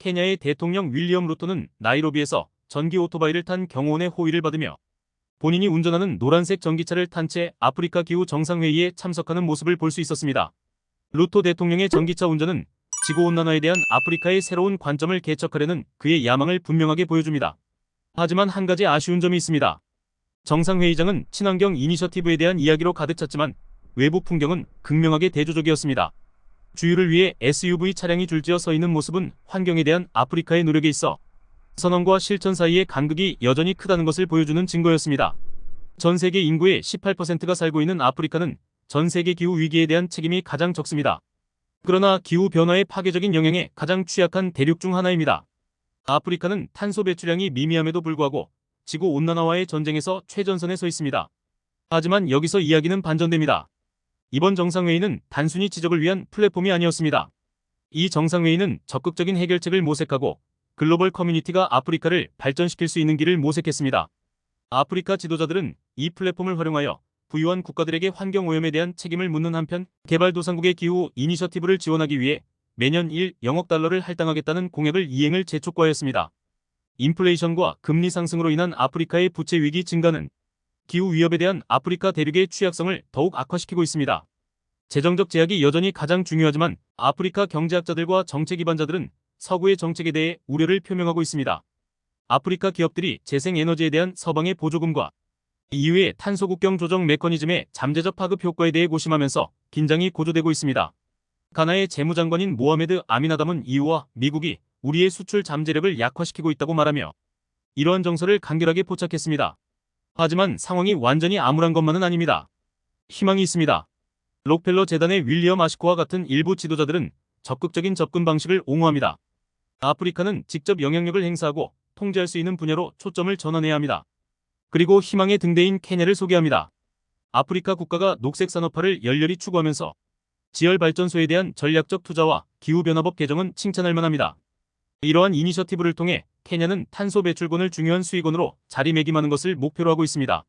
케냐의 대통령 윌리엄 루토는 나이로비에서 전기 오토바이를 탄 경호원의 호의를 받으며 본인이 운전하는 노란색 전기차를 탄 채 아프리카 기후 정상회의에 참석하는 모습을 볼 수 있었습니다. 루토 대통령의 전기차 운전은 지구온난화에 대한 아프리카의 새로운 관점을 개척하려는 그의 야망을 분명하게 보여줍니다. 하지만 한 가지 아쉬운 점이 있습니다. 정상회의장은 친환경 이니셔티브에 대한 이야기로 가득 찼지만 외부 풍경은 극명하게 대조적이었습니다. 주유를 위해 SUV 차량이 줄지어 서 있는 모습은 환경에 대한 아프리카의 노력에 있어 선언과 실천 사이의 간극이 여전히 크다는 것을 보여주는 증거였습니다. 전 세계 인구의 18%가 살고 있는 아프리카는 전 세계 기후 위기에 대한 책임이 가장 적습니다. 그러나 기후 변화의 파괴적인 영향에 가장 취약한 대륙 중 하나입니다. 아프리카는 탄소 배출량이 미미함에도 불구하고 지구 온난화와의 전쟁에서 최전선에 서 있습니다. 하지만 여기서 이야기는 반전됩니다. 이번 정상회의는 단순히 지적을 위한 플랫폼이 아니었습니다. 이 정상회의는 적극적인 해결책을 모색하고 글로벌 커뮤니티가 아프리카를 발전시킬 수 있는 길을 모색했습니다. 아프리카 지도자들은 이 플랫폼을 활용하여 부유한 국가들에게 환경오염에 대한 책임을 묻는 한편 개발도상국의 기후 이니셔티브를 지원하기 위해 매년 1억 달러를 할당하겠다는 공약을 이행을 재촉구하였습니다. 인플레이션과 금리 상승으로 인한 아프리카의 부채 위기 증가는 기후 위협에 대한 아프리카 대륙의 취약성을 더욱 악화시키고 있습니다. 재정적 제약이 여전히 가장 중요하지만 아프리카 경제학자들과 정책 기반자들은 서구의 정책에 대해 우려를 표명하고 있습니다. 아프리카 기업들이 재생에너지에 대한 서방의 보조금과 이후의 탄소 국경 조정 메커니즘의 잠재적 파급 효과에 대해 고심하면서 긴장이 고조되고 있습니다. 가나의 재무장관인 모하메드 아미나담은 EU와 미국이 우리의 수출 잠재력을 약화시키고 있다고 말하며 이러한 정서를 간결하게 포착했습니다. 하지만 상황이 완전히 암울한 것만은 아닙니다. 희망이 있습니다. 록펠러 재단의 윌리엄 아시코와 같은 일부 지도자들은 적극적인 접근 방식을 옹호합니다. 아프리카는 직접 영향력을 행사하고 통제할 수 있는 분야로 초점을 전환해야 합니다. 그리고 희망의 등대인 케냐를 소개합니다. 아프리카 국가가 녹색 산업화를 열렬히 추구하면서 지열 발전소에 대한 전략적 투자와 기후변화법 개정은 칭찬할 만합니다. 이러한 이니셔티브를 통해 케냐는 탄소 배출권을 중요한 수익원으로 자리매김하는 것을 목표로 하고 있습니다.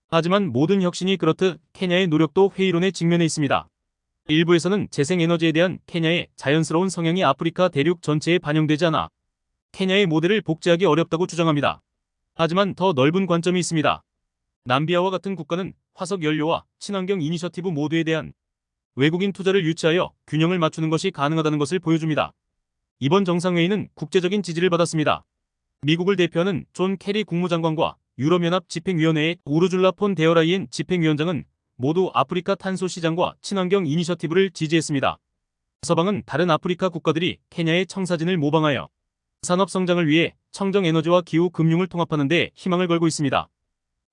하지만 모든 혁신이 그렇듯 케냐의 노력도 회의론에 직면해 있습니다. 일부에서는 재생에너지에 대한 케냐의 자연스러운 성향이 아프리카 대륙 전체에 반영되지 않아 케냐의 모델을 복제하기 어렵다고 주장합니다. 하지만 더 넓은 관점이 있습니다. 남비아와 같은 국가는 화석 연료와 친환경 이니셔티브 모두에 대한 외국인 투자를 유치하여 균형을 맞추는 것이 가능하다는 것을 보여줍니다. 이번 정상회의는 국제적인 지지를 받았습니다. 미국을 대표하는 존 케리 국무장관과 유럽연합 집행위원회의 우르줄라 폰 데어라이엔 집행위원장은 모두 아프리카 탄소 시장과 친환경 이니셔티브를 지지했습니다. 서방은 다른 아프리카 국가들이 케냐의 청사진을 모방하여 산업 성장을 위해 청정 에너지와 기후 금융을 통합하는 데 희망을 걸고 있습니다.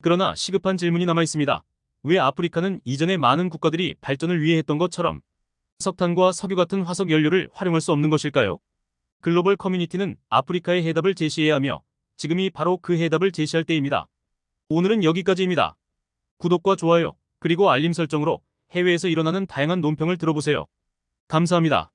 그러나 시급한 질문이 남아 있습니다. 왜 아프리카는 이전의 많은 국가들이 발전을 위해 했던 것처럼 석탄과 석유 같은 화석 연료를 활용할 수 없는 것일까요? 글로벌 커뮤니티는 아프리카의 해답을 제시해야 하며 지금이 바로 그 해답을 제시할 때입니다. 오늘은 여기까지입니다. 구독과 좋아요, 그리고 알림 설정으로 해외에서 일어나는 다양한 논평을 들어보세요. 감사합니다.